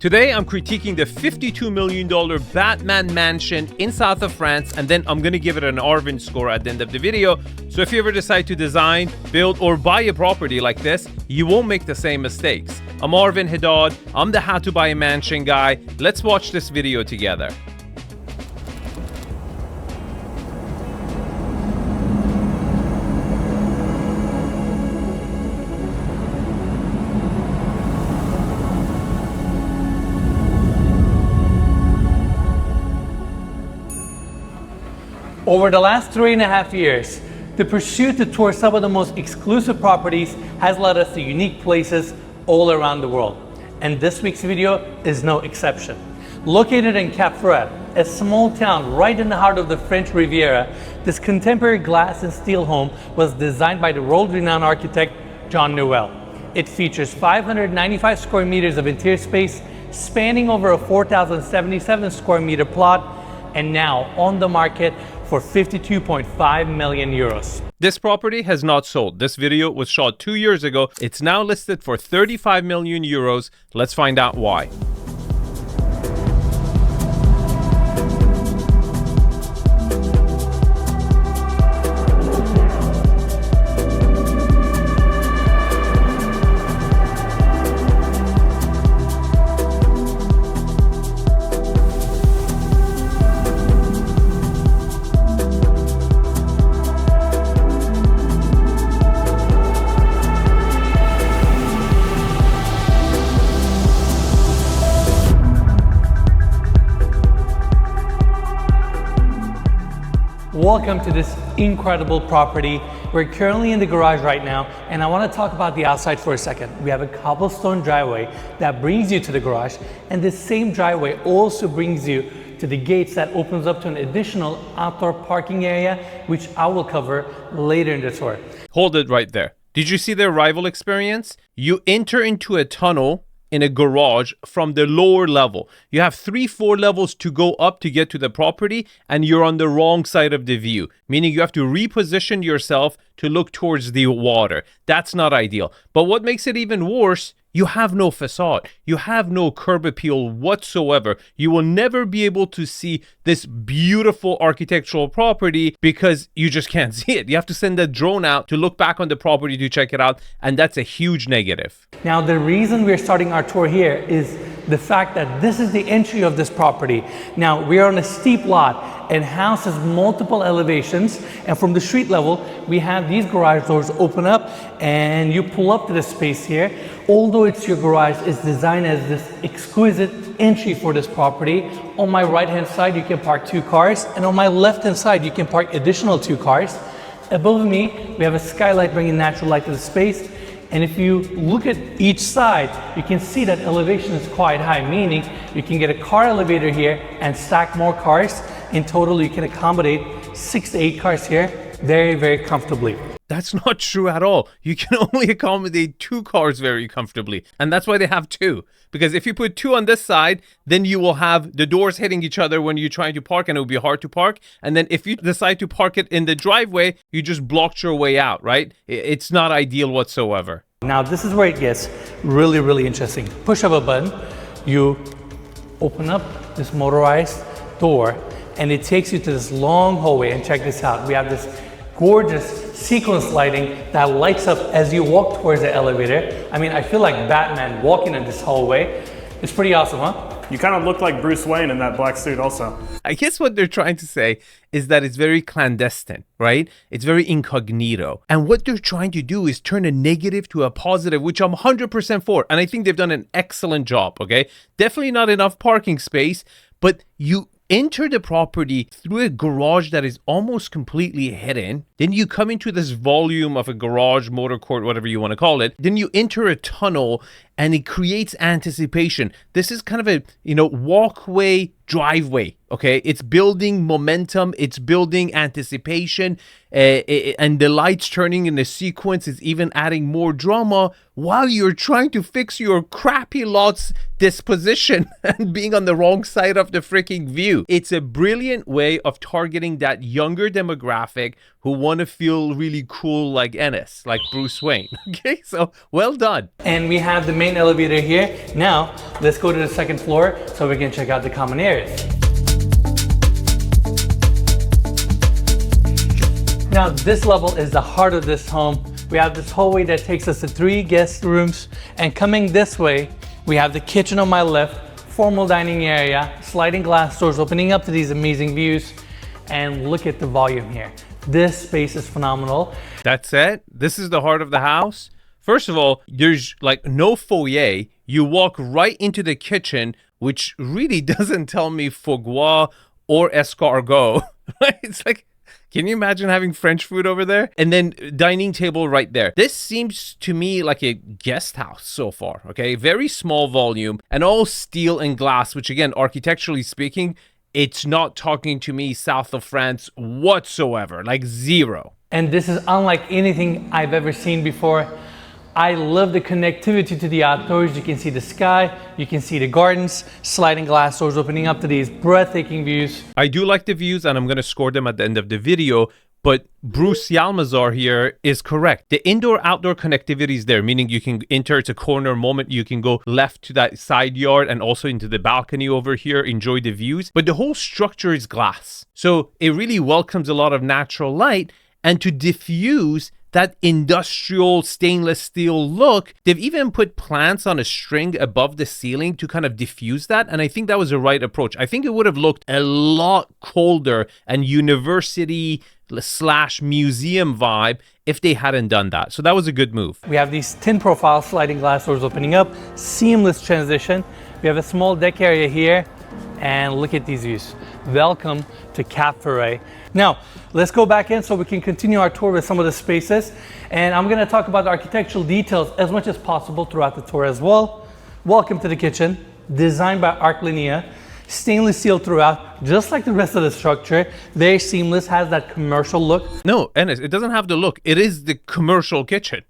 Today, I'm critiquing the $52 million Batman mansion in south of France, and then I'm going to give it an Arvin score at the end of the video. So if you ever decide to design, build, or buy a property like this, you won't make the same mistakes. I'm Arvin Haddad. I'm the how to buy a mansion guy. Let's watch this video together. Over the last 3.5 years, the pursuit to tour some of the most exclusive properties has led us to unique places all around the world. And this week's video is no exception. Located in Cap Ferret, a small town right in the heart of the French Riviera, this contemporary glass and steel home was designed by the world-renowned architect Jean Nouvel. It features 595 square meters of interior space, spanning over a 4,077 square meter plot, and now on the market for 52.5 million euros. This property has not sold. This video was shot 2 years ago. It's now listed for 35 million euros. Let's find out why. Welcome to this incredible property. We're currently in the garage right now, and I want to talk about the outside for a second. We have a cobblestone driveway that brings you to the garage, and this same driveway also brings you to the gates that opens up to an additional outdoor parking area, which I will cover later in the tour. Hold it right there. Did you see the arrival experience? You enter into a tunnel in a garage from the lower level. You have 3-4 levels to go up to get to the property, and you're on the wrong side of the view, meaning you have to reposition yourself to look towards the water. That's not ideal. But what makes it even worse, you have no facade. You have no curb appeal whatsoever. You will never be able to see this beautiful architectural property because you just can't see it. You have to send a drone out to look back on the property to check it out, and that's a huge negative. Now, the reason we're starting our tour here is the fact that this is the entry of this property. Now, we are on a steep lot and houses multiple elevations, and from the street level, we have these garage doors open up and you pull up to the space here. Although it's your garage, it's designed as this exquisite entry for this property. On my right hand side, you can park 2 cars, and on my left hand side, you can park additional 2 cars. Above me, we have a skylight bringing natural light to the space. And if you look at each side, you can see that elevation is quite high, meaning you can get a car elevator here and stack more cars. In total, you can accommodate 6 to 8 cars here very, very comfortably. That's not true at all. You can only accommodate 2 cars very comfortably. And that's why they have 2. Because if you put 2 on this side, then you will have the doors hitting each other when you're trying to park, and it will be hard to park. And then if you decide to park it in the driveway, you just blocked your way out, right? It's not ideal whatsoever. Now, this is where it gets really, really interesting. Push of a button, you open up this motorized door, and it takes you to this long hallway. And check this out. We have this gorgeous sequence lighting that lights up as you walk towards the elevator. I mean, I feel like Batman walking in this hallway. It's pretty awesome, huh? You kind of look like Bruce Wayne in that black suit also. I guess what they're trying to say is that it's very clandestine, right? It's very incognito. And what they're trying to do is turn a negative to a positive, which I'm 100% for. And I think they've done an excellent job, okay? Definitely not enough parking space, but you enter the property through a garage that is almost completely hidden. Then you come into this volume of a garage, motor court, whatever you want to call it. Then you enter a tunnel, and it creates anticipation. This is kind of a, walkway driveway, okay? It's building momentum, it's building anticipation, and the lights turning in the sequence is even adding more drama while you're trying to fix your crappy lot's disposition and being on the wrong side of the freaking view. It's a brilliant way of targeting that younger demographic who want to feel really cool like Enes, like Bruce Wayne. Okay, so well done. And we have the main elevator here. Now, let's go to the second floor so we can check out the common areas. Now, this level is the heart of this home. We have this hallway that takes us to 3 guest rooms. And coming this way, we have the kitchen on my left, formal dining area, sliding glass doors opening up to these amazing views. And look at the volume here. This space is phenomenal. That's it? This is the heart of the house? First of all, there's like no foyer. You walk right into the kitchen, which really doesn't tell me foie or escargot. It's like, can you imagine having French food over there? And then dining table right there. This seems to me like a guest house so far, okay? Very small volume and all steel and glass, which again, architecturally speaking, it's not talking to me south of France whatsoever, like zero. And this is unlike anything I've ever seen before. I love the connectivity to the outdoors. You can see the sky, you can see the gardens, sliding glass doors opening up to these breathtaking views. I do like the views and I'm going to score them at the end of the video, but Bruce Yilmazer here is correct. The indoor-outdoor connectivity is there, meaning you can enter, it's a corner moment, you can go left to that side yard and also into the balcony over here, enjoy the views. But the whole structure is glass. So it really welcomes a lot of natural light, and to diffuse that industrial stainless steel look, they've even put plants on a string above the ceiling to kind of diffuse that. And I think that was the right approach. I think it would have looked a lot colder and university / museum vibe if they hadn't done that. So that was a good move. We have these tin profile sliding glass doors opening up, seamless transition. We have a small deck area here, and look at these views. Welcome to Cap Ferret. Now, let's go back in so we can continue our tour with some of the spaces. And I'm gonna talk about the architectural details as much as possible throughout the tour as well. Welcome to the kitchen, designed by Arc Linea. Stainless steel throughout, just like the rest of the structure. Very seamless, has that commercial look. No, Enes, it doesn't have the look. It is the commercial kitchen.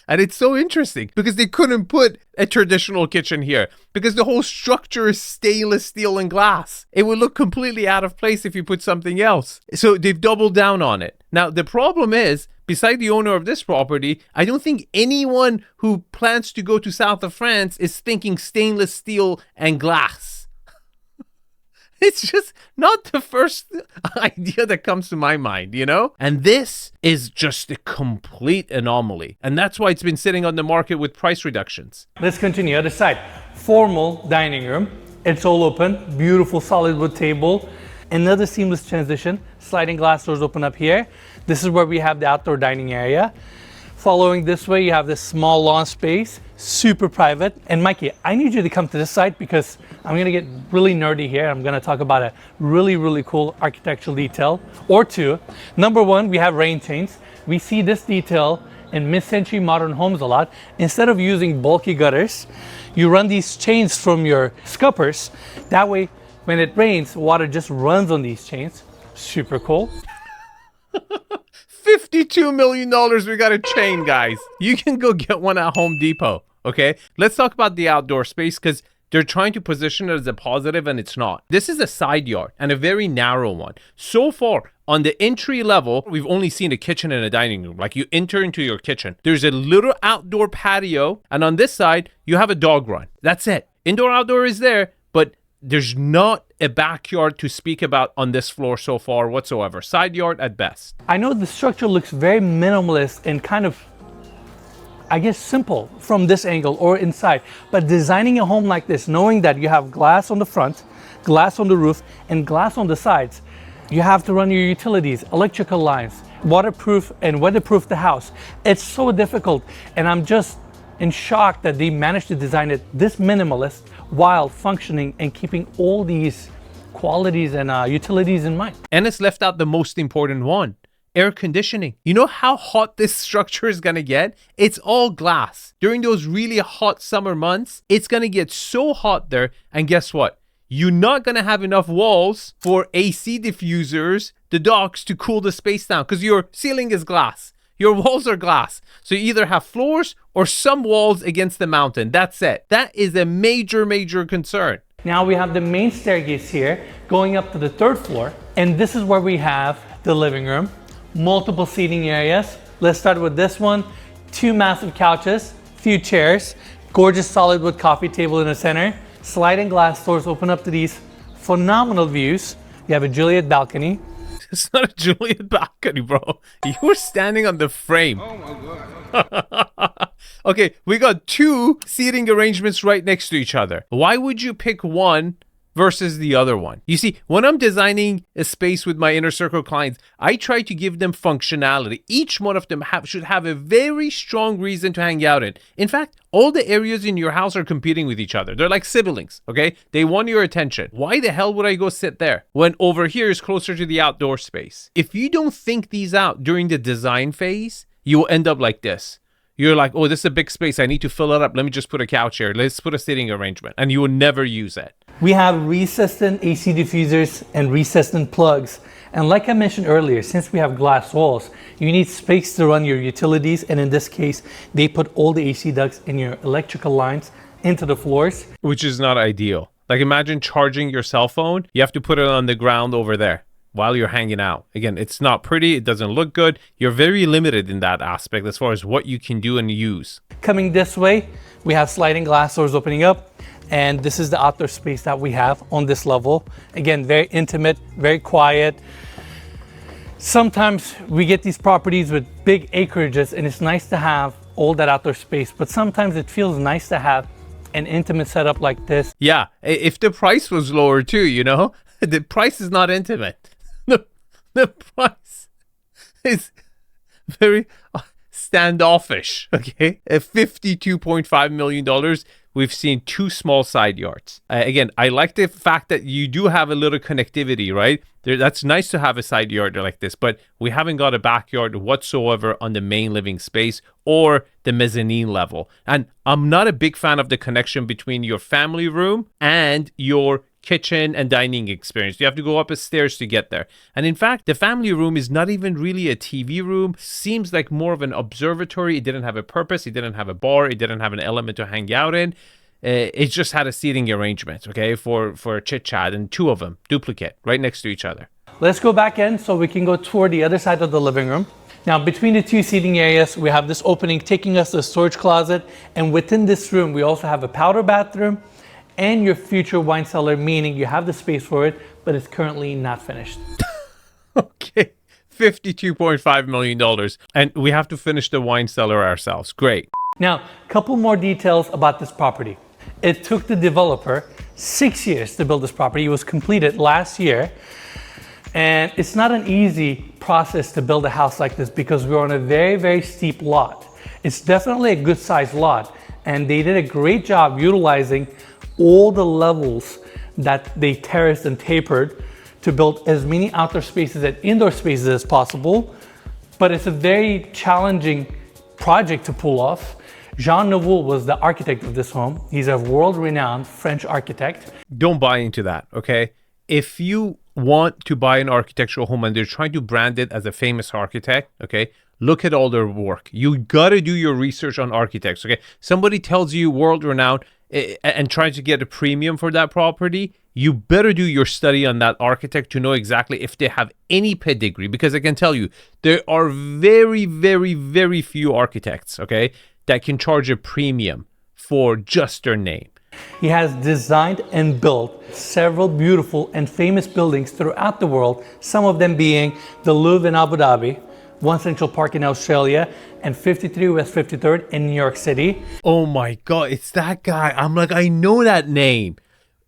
And it's so interesting because they couldn't put a traditional kitchen here because the whole structure is stainless steel and glass. It would look completely out of place if you put something else. So they've doubled down on it. Now, the problem is, beside the owner of this property, I don't think anyone who plans to go to south of France is thinking stainless steel and glass. It's just not the first idea that comes to my mind, you know? And this is just a complete anomaly. And that's why it's been sitting on the market with price reductions. Let's continue. Other side. Formal dining room. It's all open. Beautiful solid wood table. Another seamless transition. Sliding glass doors open up here. This is where we have the outdoor dining area. Following this way, you have this small lawn space, super private. And Mikey, I need you to come to this side because I'm gonna get really nerdy here. I'm gonna talk about a really, really cool architectural detail or two. Number one, we have rain chains. We see this detail in mid-century modern homes a lot. Instead of using bulky gutters, you run these chains from your scuppers. That way, when it rains, water just runs on these chains. Super cool. $52 million we got a chain, guys. You can go get one at Home Depot, okay? Let's talk about the outdoor space because they're trying to position it as a positive and it's not. This is a side yard and a very narrow one. So far, on the entry level, we've only seen a kitchen and a dining room. Like you enter into your kitchen. There's a little outdoor patio and on this side, you have a dog run. That's it. Indoor outdoor is there, but there's not a backyard to speak about on this floor so far whatsoever. Side yard at best. I know the structure looks very minimalist and kind of, I guess, simple from this angle or inside. But designing a home like this, knowing that you have glass on the front, glass on the roof, and glass on the sides, you have to run your utilities, electrical lines, waterproof and weatherproof the house. It's so difficult, and I'm just in shock that they managed to design it this minimalist while functioning and keeping all these qualities and utilities in mind. Enes left out the most important one, air conditioning. You know how hot this structure is gonna get? It's all glass. During those really hot summer months, it's gonna get so hot there, and guess what? You're not gonna have enough walls for AC diffusers, the docks, to cool the space down because your ceiling is glass. Your walls are glass. So you either have floors or some walls against the mountain. That's it. That is a major, major concern. Now we have the main staircase here going up to the third floor. And this is where we have the living room. multiple seating areas. Let's start with this one. 2 massive couches, few chairs, gorgeous solid wood coffee table in the center. Sliding glass doors open up to these phenomenal views. You have a Juliet balcony. It's not a Juliet balcony, bro. You were standing on the frame. Oh my god. Okay, we got 2 seating arrangements right next to each other. Why would you pick one versus the other one? You see, when I'm designing a space with my inner circle clients, I try to give them functionality. Each one of them should have a very strong reason to hang out in. In fact, all the areas in your house are competing with each other. They're like siblings, okay? They want your attention. Why the hell would I go sit there when over here is closer to the outdoor space? If you don't think these out during the design phase, you will end up like this. You're like, oh, this is a big space. I need to fill it up. Let me just put a couch here. Let's put a sitting arrangement. And you will never use it. We have recessed AC diffusers and recessed plugs. And like I mentioned earlier, since we have glass walls, you need space to run your utilities. And in this case, they put all the AC ducts and your electrical lines into the floors. Which is not ideal. Like imagine charging your cell phone. You have to put it on the ground over there while you're hanging out. Again, it's not pretty. It doesn't look good. You're very limited in that aspect as far as what you can do and use. Coming this way, we have sliding glass doors opening up. And this is the outdoor space that we have on this level. Again, very intimate, very quiet. Sometimes we get these properties with big acreages and it's nice to have all that outdoor space, but sometimes it feels nice to have an intimate setup like this. Yeah, if the price was lower too, you know? The price is not intimate. The price is very standoffish, okay? At $52.5 million, we've seen 2 small side yards. Again, I like the fact that you do have a little connectivity, right? That's nice to have a side yard like this, but we haven't got a backyard whatsoever on the main living space or the mezzanine level. And I'm not a big fan of the connection between your family room and your kitchen and dining experience. You have to go up a stairs to get there. And in fact, the family room is not even really a TV room. Seems like more of an observatory. It didn't have a purpose. It didn't have a bar. It didn't have an element to hang out in. It just had a seating arrangement, okay, for chit chat, and 2 of them duplicate right next to each other. Let's go back in so we can go toward the other side of the living room. Now, between the 2 seating areas, we have this opening taking us to the storage closet. And within this room, we also have a powder bathroom and your future wine cellar, meaning you have the space for it, but it's currently not finished. Okay, $52.5 million. And we have to finish the wine cellar ourselves. Great. Now, a couple more details about this property. It took the developer 6 years to build this property. It was completed last year. And it's not an easy process to build a house like this because we're on a very, very steep lot. It's definitely a good sized lot. And they did a great job utilizing all the levels that they terraced and tapered to build as many outdoor spaces and indoor spaces as possible. But it's a very challenging project to pull off. Jean Nouvel was the architect of this home. He's a world-renowned French architect. Don't buy into that, okay? If you want to buy an architectural home and they're trying to brand it as a famous architect, okay, look at all their work. You got to do your research on architects, okay? Somebody tells you world-renowned and tries to get a premium for that property, you better do your study on that architect to know exactly if they have any pedigree, because I can tell you, there are very, very, very few architects, okay, that can charge a premium for just their name. He has designed and built several beautiful and famous buildings throughout the world, some of them being the Louvre in Abu Dhabi, One Central Park in Australia, and 53 West 53rd in New York City. Oh my God, it's that guy. I'm like, I know that name.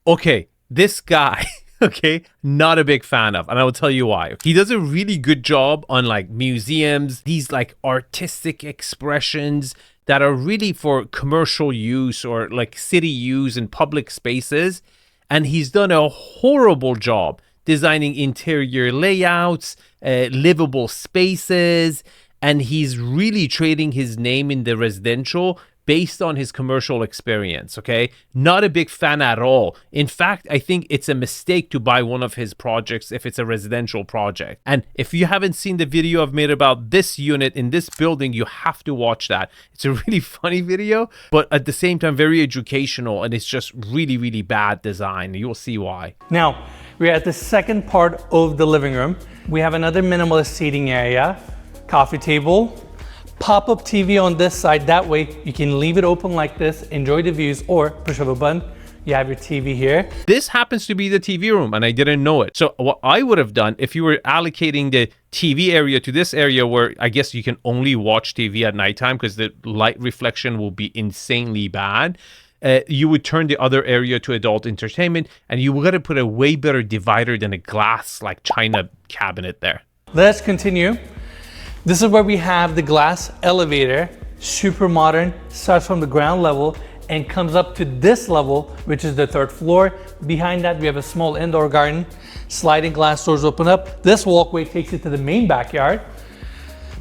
Okay, this guy, okay, not a big fan of, and I will tell you why. He does a really good job on like museums, these like artistic expressions that are really for commercial use or like city use in public spaces. And he's done a horrible job designing interior layouts, livable spaces, and he's really trading his name in the residential based on his commercial experience, okay? Not a big fan at all. In fact, I think it's a mistake to buy one of his projects if it's a residential project. And if you haven't seen the video I've made about this unit in this building, you have to watch that. It's a really funny video, but at the same time, very educational, and it's just really, really bad design. You'll see why. Now, We're at the second part of the living room. We have another minimalist seating area, coffee table, pop-up TV on this side. That way you can leave it open like this, enjoy the views, or push of a button, you have your TV here. This happens to be the TV room and I didn't know it. So what I would have done if you were allocating the TV area to this area where I guess you can only watch TV at nighttime because the light reflection will be insanely bad, you would turn the other area to adult entertainment and you would have put a way better divider than a glass like china cabinet there. Let's continue. This is where we have the glass elevator, super modern, starts from the ground level and comes up to this level, which is the third floor. Behind that, we have a small indoor garden. Sliding glass doors open up. This walkway takes you to the main backyard.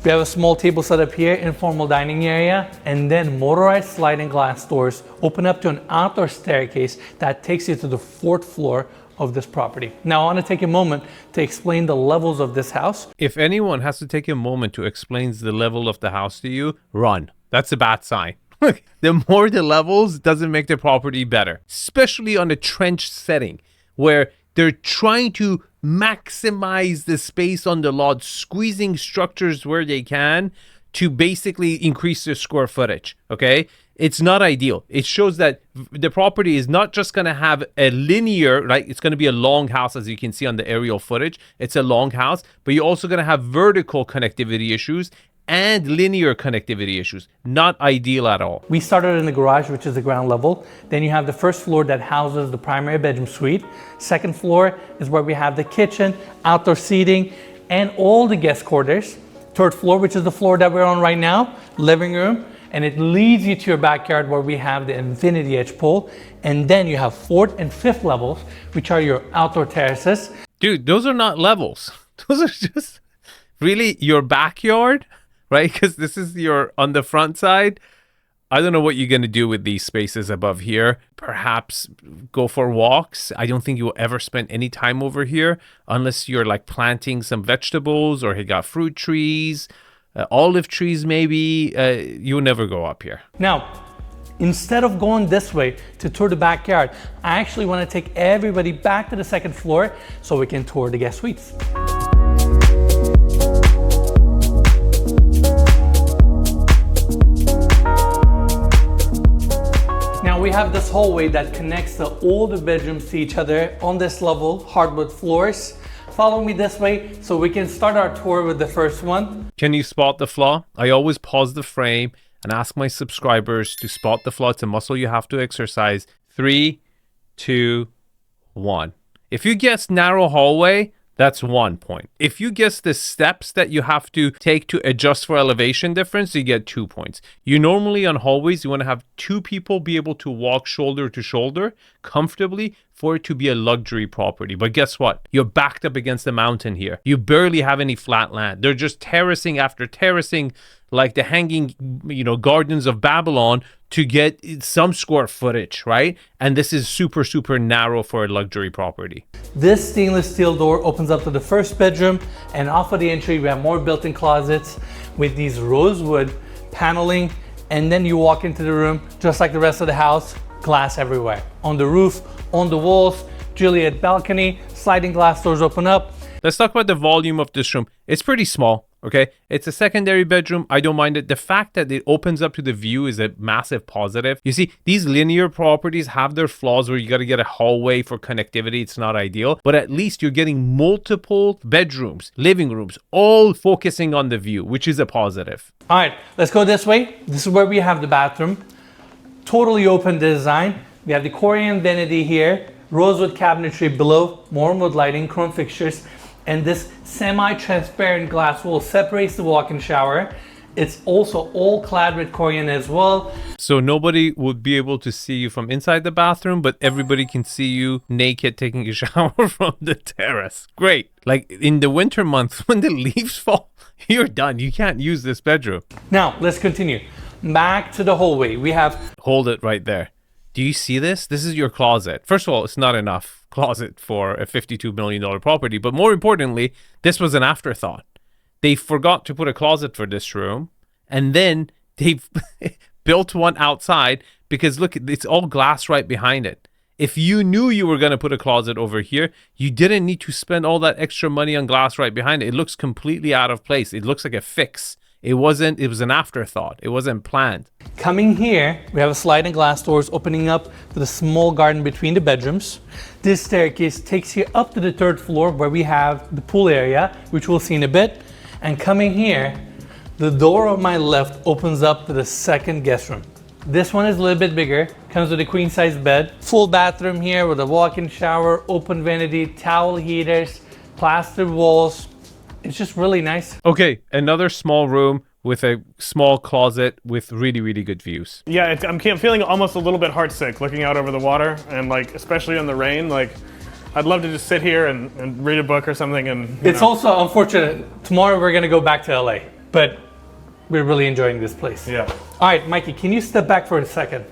We have a small table set up here, informal dining area, and then motorized sliding glass doors open up to an outdoor staircase that takes you to the fourth floor of this property. Now, I want to take a moment to explain the levels of this house. If anyone has to take a moment to explain the level of the house to you, run. That's a bad sign. The more the levels doesn't make the property better, especially on a trench setting where they're trying to maximize the space on the lot, squeezing structures where they can to basically increase their square footage. Okay, it's not ideal. It shows that the property is not just going to have a linear, right? It's going to be a long house, as you can see on the aerial footage. It's a long house, but you're also going to have vertical connectivity issues and linear connectivity issues. Not ideal at all. We started in the garage, which is the ground level. Then you have the first floor that houses the primary bedroom suite. Second floor is where we have the kitchen, outdoor seating, and all the guest quarters. Third floor, which is the floor that we're on right now, living room, and it leads you to your backyard where we have the infinity edge pool. And then you have fourth and fifth levels, which are your outdoor terraces. Dude, those are not levels. Those are just really your backyard, right? Because this is your on the front side. I don't know what you're going to do with these spaces above here. Perhaps go for walks. I don't think you will ever spend any time over here unless you're like planting some vegetables or you got fruit trees, olive trees maybe. You'll never go up here. Now, instead of going this way to tour the backyard, I actually want to take everybody back to the second floor so we can tour the guest suites. Now we have this hallway that connects all the bedrooms to each other on this level, hardwood floors. Follow me this way so we can start our tour with the first one. Can you spot the flaw? I always pause the frame and ask my subscribers to spot the flaw. It's a muscle you have to exercise. 3, 2, 1. If you guess narrow hallway, that's 1 point. If you guess the steps that you have to take to adjust for elevation difference, you get 2 points. You normally on hallways, you want to have 2 people be able to walk shoulder to shoulder comfortably for it to be a luxury property. But guess what? You're backed up against the mountain here. You barely have any flat land. They're just terracing after terracing like the hanging, gardens of Babylon to get some square footage, right? And this is super, super narrow for a luxury property. This stainless steel door opens up to the first bedroom, and off of the entry, we have more built-in closets with these rosewood paneling. And then you walk into the room, just like the rest of the house, glass everywhere. On the roof, on the walls, Juliet balcony, sliding glass doors open up. Let's talk about the volume of this room. It's pretty small. Okay, it's a secondary bedroom. I don't mind it. The fact that it opens up to the view is a massive positive. You see, these linear properties have their flaws where you got to get a hallway for connectivity. It's not ideal, but at least you're getting multiple bedrooms, living rooms, all focusing on the view, which is a positive. All right, let's go this way. This is where we have the bathroom. Totally open design. We have the Korean vanity here, rosewood cabinetry below, more wood lighting, chrome fixtures, and this semi-transparent glass wall separates the walk-in shower. It's also all clad with Korean as well. So nobody would be able to see you from inside the bathroom, but everybody can see you naked taking a shower from the terrace. Great. Like in the winter months when the leaves fall, you're done. You can't use this bedroom. Now, let's continue. Back to the hallway. We have... Hold it right there. Do you see this? This is your closet. First of all, it's not enough closet for a $52 million property, but more importantly, this was an afterthought. They forgot to put a closet for this room, and then they've built one outside because look, it's all glass right behind it. If you knew you were going to put a closet over here, you didn't need to spend all that extra money on glass right behind it. It looks completely out of place. It looks like a fix. It was an afterthought. It wasn't planned. Coming here, we have a sliding glass doors opening up to the small garden between the bedrooms. This staircase takes you up to the third floor where we have the pool area, which we'll see in a bit. And coming here, the door on my left opens up to the second guest room. This one is a little bit bigger, comes with a queen size bed, full bathroom here with a walk-in shower, open vanity, towel heaters, plastered walls. It's just really nice. Okay, another small room with a small closet with really, really good views. Yeah, I'm feeling almost a little bit heartsick looking out over the water, and like especially in the rain. Like, I'd love to just sit here and read a book or something. And it's also unfortunate. Tomorrow we're gonna go back to LA, but we're really enjoying this place. Yeah. All right, Mikey, can you step back for a second?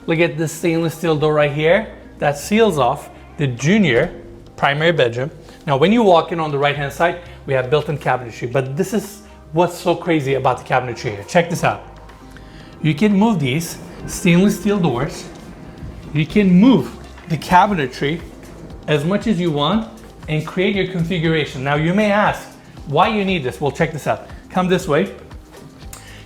Look at this stainless steel door right here that seals off the junior primary bedroom. Now, when you walk in on the right-hand side, we have built-in cabinetry, but this is what's so crazy about the cabinetry here. Check this out. You can move these stainless steel doors. You can move the cabinetry as much as you want and create your configuration. Now, you may ask why you need this. Well, check this out. Come this way.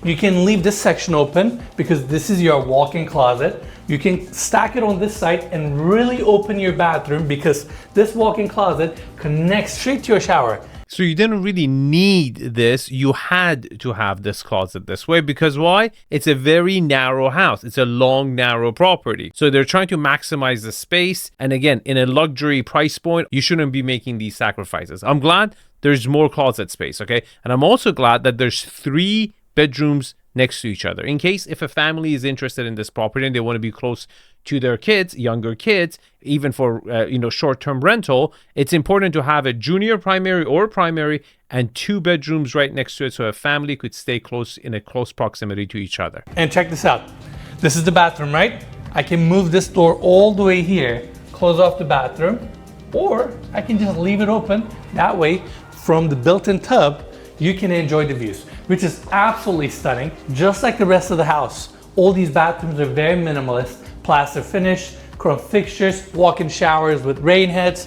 You can leave this section open because this is your walk-in closet. You can stack it on this side and really open your bathroom because this walk-in closet connects straight to your shower. So you didn't really need this. You had to have this closet this way because why? It's a very narrow house. It's a long, narrow property. So they're trying to maximize the space. And again, in a luxury price point, you shouldn't be making these sacrifices. I'm glad there's more closet space, okay? And I'm also glad that there's 3 bedrooms next to each other in case if a family is interested in this property and they want to be close to their kids, younger kids, even for short-term rental. It's important to have a junior primary or primary and 2 bedrooms right next to it so a family could stay close in a close proximity to each other. And check this out. This is the bathroom, right? I can move this door all the way here, close off the bathroom, or I can just leave it open. That way, from the built-in tub, you can enjoy the views, which is absolutely stunning. Just like the rest of the house, all these bathrooms are very minimalist, plaster finish, chrome fixtures, walk-in showers with rain heads,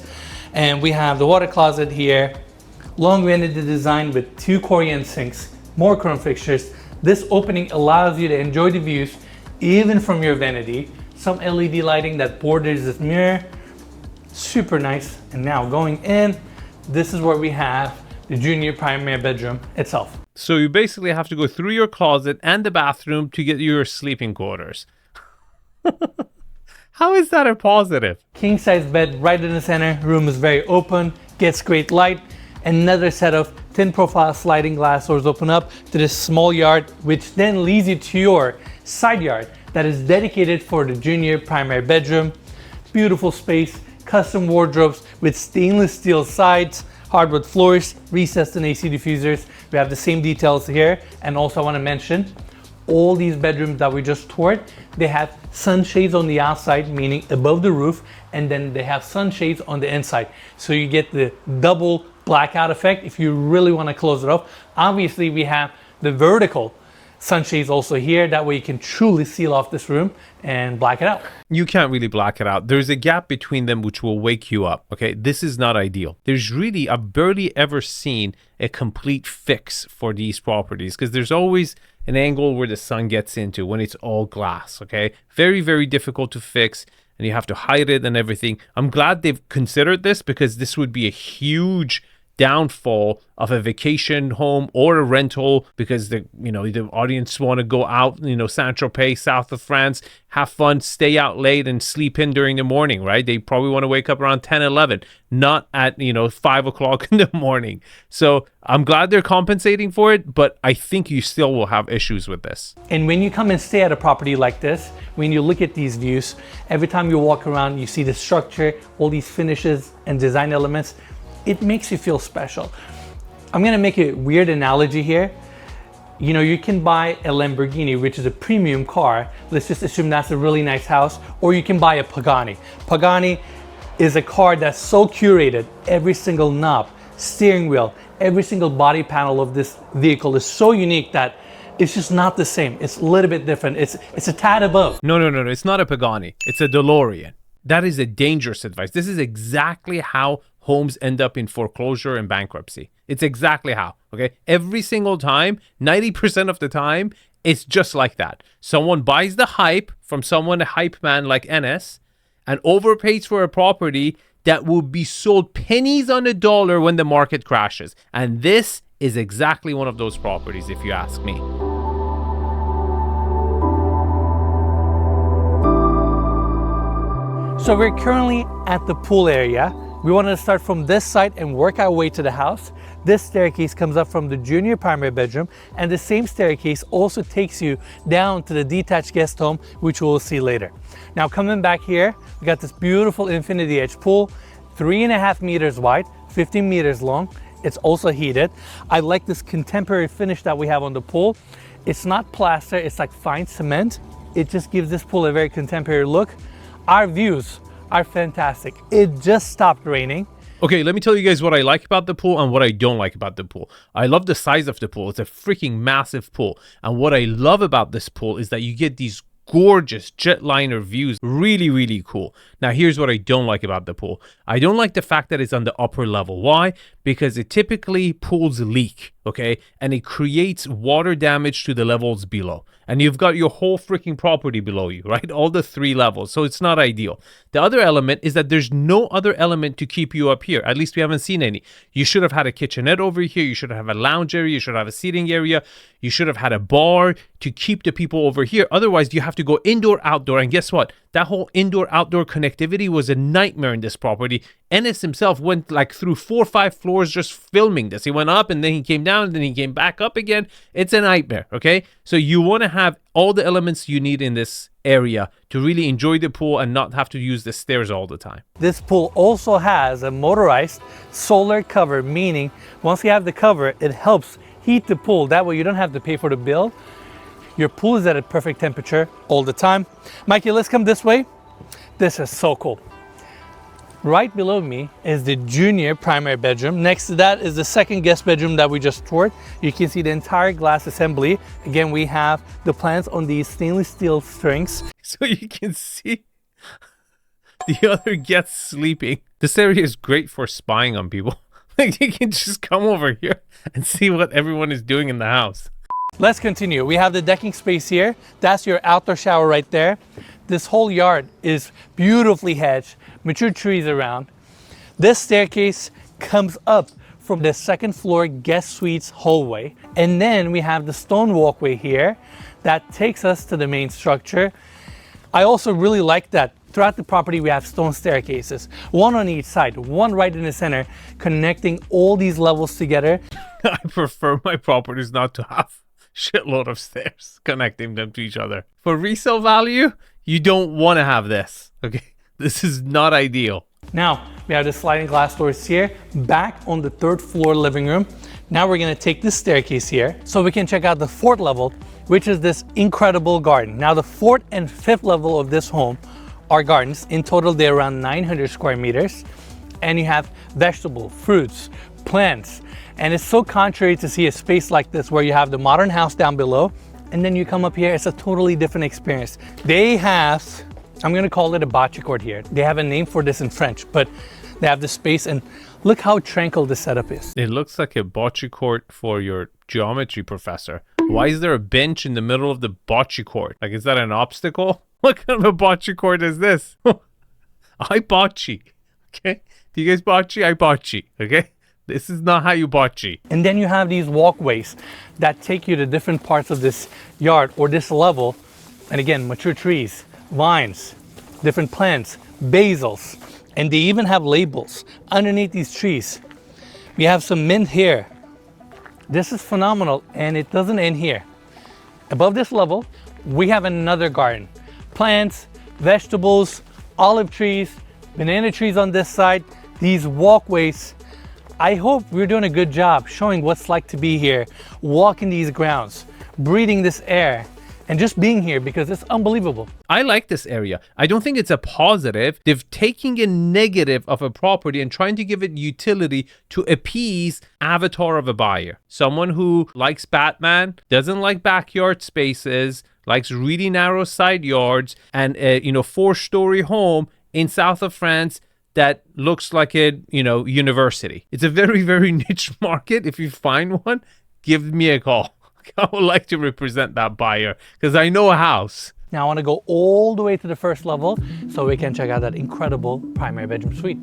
and we have the water closet here, long vanity design with 2 Korean sinks, more chrome fixtures. This opening allows you to enjoy the views even from your vanity. Some LED lighting that borders this mirror, super nice. And now going in, this is where we have the junior primary bedroom itself. So you basically have to go through your closet and the bathroom to get your sleeping quarters. How is that a positive? King size bed right in the center. Room is very open, gets great light. Another set of thin profile sliding glass doors open up to this small yard, which then leads you to your side yard that is dedicated for the junior primary bedroom. Beautiful space, custom wardrobes with stainless steel sides, hardwood floors, recessed and AC diffusers. We have the same details here. And also I want to mention, all these bedrooms that we just toured, they have sunshades on the outside, meaning above the roof, and then they have sunshades on the inside. So you get the double blackout effect if you really want to close it off. Obviously, we have the vertical sunshades also here. That way you can truly seal off this room and black it out. You can't really black it out. There's a gap between them which will wake you up, okay? This is not ideal. I've barely ever seen a complete fix for these properties because there's always an angle where the sun gets into when it's all glass, okay? Very, very difficult to fix and you have to hide it and everything. I'm glad they've considered this because this would be a huge downfall of a vacation home or a rental because the audience want to go out, Saint-Tropez, south of France, have fun, stay out late and sleep in during the morning, right? They probably want to wake up around 10, 11, not at 5 o'clock in the morning. So I'm glad they're compensating for it, but I think you still will have issues with this. And when you come and stay at a property like this, when you look at these views, every time you walk around, you see the structure, all these finishes and design elements. It makes you feel special. I'm gonna make a weird analogy here. You can buy a Lamborghini, which is a premium car. Let's just assume that's a really nice house. Or you can buy a Pagani. Pagani is a car that's so curated. Every single knob, steering wheel, every single body panel of this vehicle is so unique that it's just not the same. It's a little bit different. It's a tad above. No. It's not a Pagani. It's a DeLorean. That is a dangerous advice. This is exactly how homes end up in foreclosure and bankruptcy. It's exactly how, okay? Every single time, 90% of the time, it's just like that. Someone buys the hype from someone, a hype man like Enes, and overpays for a property that will be sold pennies on the dollar when the market crashes. And this is exactly one of those properties, if you ask me. So we're currently at the pool area. We wanted to start from this side and work our way to the house. This staircase comes up from the junior primary bedroom, and the same staircase also takes you down to the detached guest home, which we'll see later. Now coming back here, we got this beautiful infinity edge pool, 3.5 meters wide, 15 meters long. It's also heated. I like this contemporary finish that we have on the pool. It's not plaster, it's like fine cement. It just gives this pool a very contemporary look. Our views are fantastic. It just stopped raining. Okay, let me tell you guys what I like about the pool and what I don't like about the pool. I love the size of the pool. It's a freaking massive pool. And what I love about this pool is that you get these gorgeous jetliner views. Really, really cool. Now, here's what I don't like about the pool. I don't like the fact that it's on the upper level. Why? Because it typically pools leak, okay? And it creates water damage to the levels below. And you've got your whole freaking property below you, right? All the 3 levels. So it's not ideal. The other element is that there's no other element to keep you up here. At least we haven't seen any. You should have had a kitchenette over here. You should have a lounge area. You should have a seating area. You should have had a bar to keep the people over here. Otherwise, you have to go indoor, outdoor. And guess what? That whole indoor-outdoor connectivity was a nightmare in this property. Enes himself went like through 4 or 5 floors just filming this. He went up and then he came down and then he came back up again. It's a nightmare, okay? So you want to have all the elements you need in this area to really enjoy the pool and not have to use the stairs all the time. This pool also has a motorized solar cover, meaning once you have the cover, it helps heat the pool. That way you don't have to pay for the bill. Your pool is at a perfect temperature all the time. Mikey, let's come this way. This is so cool. Right below me is the junior primary bedroom. Next to that is the second guest bedroom that we just toured. You can see the entire glass assembly. Again, we have the plans on these stainless steel strings. So you can see the other guests sleeping. This area is great for spying on people. Like you can just come over here and see what everyone is doing in the house. Let's continue. We have the decking space here. That's your outdoor shower right there. This whole yard is beautifully hedged, mature trees around. This staircase comes up from the second floor guest suites hallway. And then we have the stone walkway here that takes us to the main structure. I also really like that throughout the property we have stone staircases, one on each side, one right in the center, connecting all these levels together. I prefer my properties not to have shitload of stairs connecting them to each other. For resale value, you don't want to have this, okay? This is not ideal. Now, we have the sliding glass doors here, back on the 3rd floor living room. Now we're gonna take this staircase here so we can check out the 4th level, which is this incredible garden. Now the 4th and 5th level of this home are gardens. In total, they're around 900 square meters. And you have vegetable, fruits, plants. And it's so contrary to see a space like this where you have the modern house down below and then you come up here, it's a totally different experience. They have, I'm gonna call it a bocce court here. They have a name for this in French, but they have the space and look how tranquil the setup is. It looks like a bocce court for your geometry professor. Why is there a bench in the middle of the bocce court? Like, is that an obstacle? What kind of a bocce court is this? I bocce, okay? Do you guys bocce? I bocce, okay? This is not how you bocce. And then you have these walkways that take you to different parts of this yard or this level. And again, mature trees, vines, different plants, basils, and they even have labels underneath these trees. We have some mint here. This is phenomenal, and it doesn't end here. Above this level, we have another garden. Plants, vegetables, olive trees, banana trees on this side, these walkways. I hope we're doing a good job showing what's like to be here, walking these grounds, breathing this air, and just being here because it's unbelievable. I like this area. I don't think it's a positive. They've taken a negative of a property and trying to give it utility to appease avatar of a buyer. Someone who likes Batman, doesn't like backyard spaces, likes really narrow side yards, and a 4-story home in south of France that looks like a, university. It's a very, very niche market. If you find one, give me a call. I would like to represent that buyer because I know a house. Now I want to go all the way to the first level so we can check out that incredible primary bedroom suite.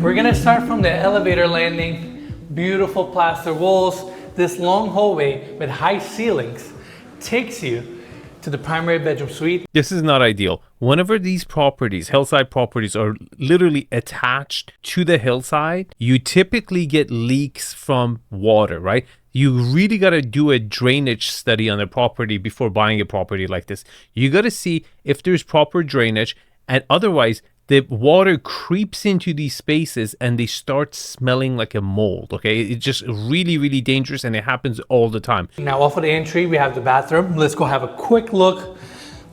We're gonna start from the elevator landing. Beautiful plaster walls. This long hallway with high ceilings takes you to the primary bedroom suite. This is not ideal. Whenever these properties, hillside properties, are literally attached to the hillside, you typically get leaks from water, right? You really got to do a drainage study on the property before buying a property like this. You got to see if there's proper drainage, and otherwise the water creeps into these spaces and they start smelling like a mold, okay? It's just really, really dangerous, and it happens all the time. Now off of the entry, we have the bathroom. Let's go have a quick look.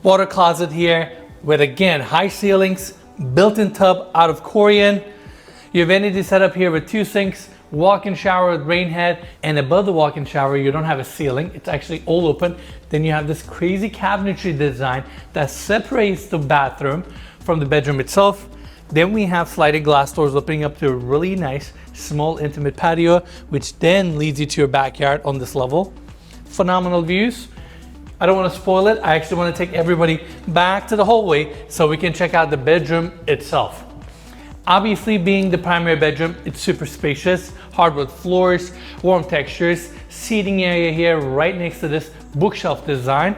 Water closet here with, again, high ceilings, built-in tub out of Corian. You have vanity set up here with 2 sinks, walk-in shower with rain head, and above the walk-in shower, you don't have a ceiling. It's actually all open. Then you have this crazy cabinetry design that separates the bathroom from the bedroom itself. Then we have sliding glass doors opening up to a really nice, small, intimate patio, which then leads you to your backyard on this level. Phenomenal views. I don't want to spoil it. I actually want to take everybody back to the hallway so we can check out the bedroom itself. Obviously, being the primary bedroom, it's super spacious, hardwood floors, warm textures, seating area here right next to this bookshelf design.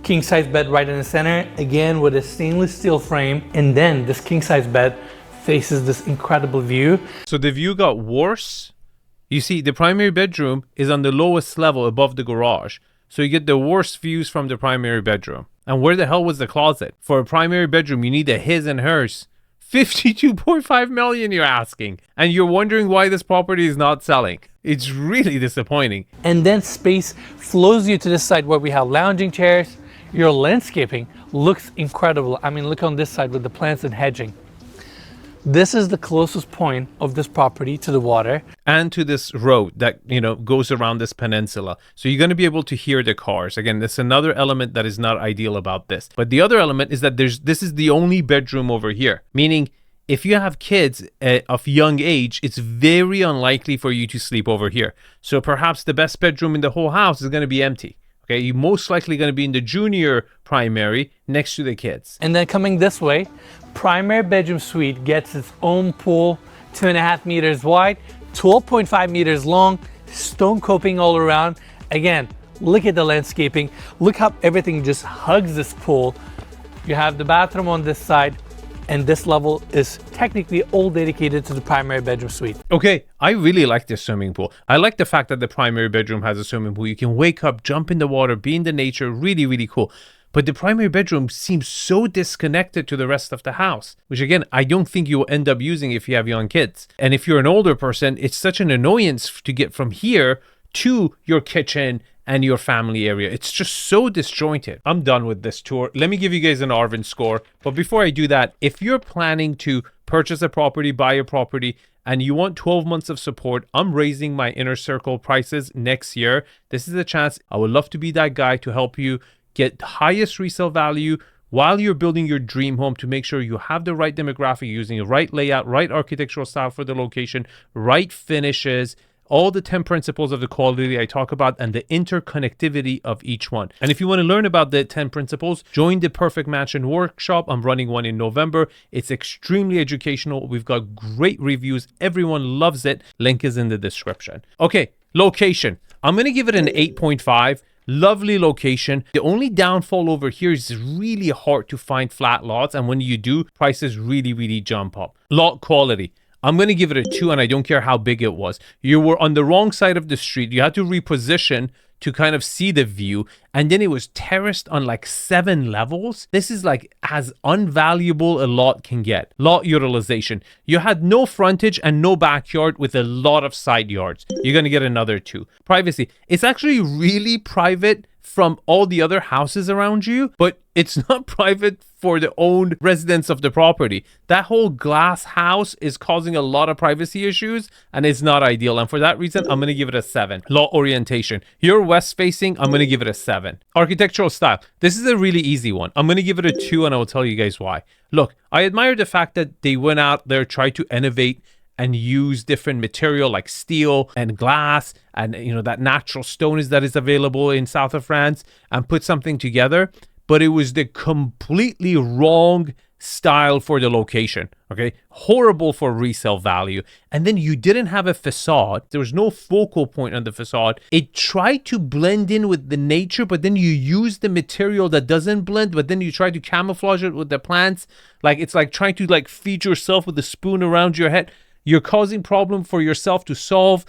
King size bed right in the center, again with a stainless steel frame. And then this king size bed faces this incredible view. So the view got worse. You see, the primary bedroom is on the lowest level above the garage. So you get the worst views from the primary bedroom. And where the hell was the closet? For a primary bedroom, you need a his and hers. 52.5 million you're asking. And you're wondering why this property is not selling. It's really disappointing. And then space flows you to this side where we have lounging chairs. Your landscaping looks incredible. I mean, look on this side with the plants and hedging. This is the closest point of this property to the water. And to this road that, goes around this peninsula. So you're going to be able to hear the cars. Again, that's another element that is not ideal about this. But the other element is that this is the only bedroom over here. Meaning, if you have kids of young age, it's very unlikely for you to sleep over here. So perhaps the best bedroom in the whole house is going to be empty. Okay, you're most likely going to be in the junior primary next to the kids. And then coming this way, primary bedroom suite gets its own pool, 2.5 meters wide, 12.5 meters long, stone coping all around. Again, look at the landscaping. Look how everything just hugs this pool. You have the bathroom on this side, and this level is technically all dedicated to the primary bedroom suite. Okay, I really like this swimming pool. I like the fact that the primary bedroom has a swimming pool. You can wake up, jump in the water, be in the nature, really, really cool. But the primary bedroom seems so disconnected to the rest of the house, which again, I don't think you will end up using if you have young kids. And if you're an older person, it's such an annoyance to get from here to your kitchen and your family area. It's just so disjointed. I'm done with this tour. Let me give you guys an Arvin score. But before I do that, if you're planning to purchase a property, buy a property, and you want 12 months of support, I'm raising my inner circle prices next year. This is a chance. I would love to be that guy to help you get highest resale value while you're building your dream home, to make sure you have the right demographic, using the right layout, right architectural style for the location, right finishes, all the 10 principles of the quality I talk about, and the interconnectivity of each one. And if you want to learn about the 10 principles, join the Perfect Mansion workshop. I'm running one in November. It's extremely educational. We've got great reviews. Everyone loves it. Link is in the description. Okay, location. I'm going to give it an 8.5. Lovely location. The only downfall over here is it's really hard to find flat lots. And when you do, prices really, really jump up. Lot quality. I'm going to give it a 2, and I don't care how big it was. You were on the wrong side of the street. You had to reposition to kind of see the view, and then it was terraced on like 7 levels. This is like as unvaluable a lot can get. Lot utilization. You had no frontage and no backyard with a lot of side yards. You're going to get another 2. Privacy. It's actually really private from all the other houses around you, but it's not private for the owned residents of the property. That whole glass house is causing a lot of privacy issues and it's not ideal. And for that reason, I'm going to give it a 7. Law orientation. You're west facing, I'm going to give it a 7. Architectural style. This is a really easy one. I'm going to give it a 2 and I will tell you guys why. Look, I admire the fact that they went out there, tried to innovate and use different material like steel and glass and that natural stone that is available in south of France and put something together. But it was the completely wrong style for the location. Okay, horrible for resale value. And then you didn't have a facade. There was no focal point on the facade. It tried to blend in with the nature, but then you use the material that doesn't blend, but then you try to camouflage it with the plants. Like it's like trying to like feed yourself with a spoon around your head. You're causing problem for yourself to solve.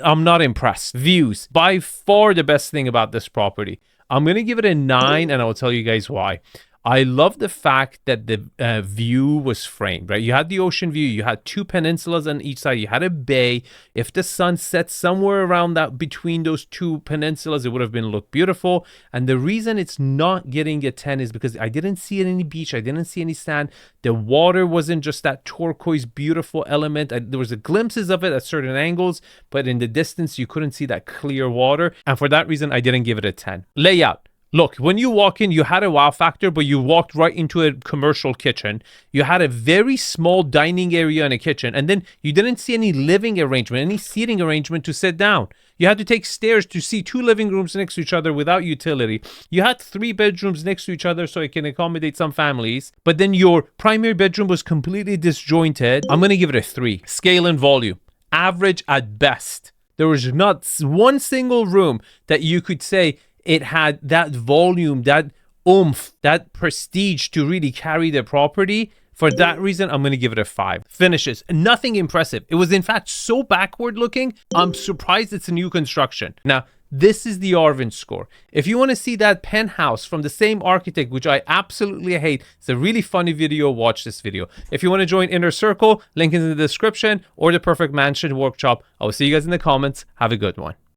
I'm not impressed. Views, by far the best thing about this property. I'm going to give it a 9 and I'll tell you guys why. I love the fact that the view was framed, right? You had the ocean view, you had 2 peninsulas on each side, you had a bay. If the sun set somewhere around that between those 2 peninsulas, it would have been look beautiful. And the reason it's not getting a 10 is because I didn't see any beach, I didn't see any sand. The water wasn't just that turquoise beautiful element. There was glimpses of it at certain angles, but in the distance you couldn't see that clear water. And for that reason, I didn't give it a 10. Layout. Look, when you walk in, you had a wow factor, but you walked right into a commercial kitchen. You had a very small dining area in a kitchen, and then you didn't see any living arrangement, any seating arrangement to sit down. You had to take stairs to see 2 living rooms next to each other without utility. You had 3 bedrooms next to each other so it can accommodate some families, but then your primary bedroom was completely disjointed. I'm going to give it a 3. Scale and volume. Average at best. There was not one single room that you could say it had that volume, that oomph, that prestige to really carry the property. For that reason, I'm going to give it a 5. Finishes, nothing impressive. It was in fact so backward looking, I'm surprised it's a new construction. Now, this is the Arvin score. If you want to see that penthouse from the same architect, which I absolutely hate, it's a really funny video, watch this video. If you want to join Inner Circle, link is in the description, or the Perfect Mansion Workshop. I will see you guys in the comments. Have a good one.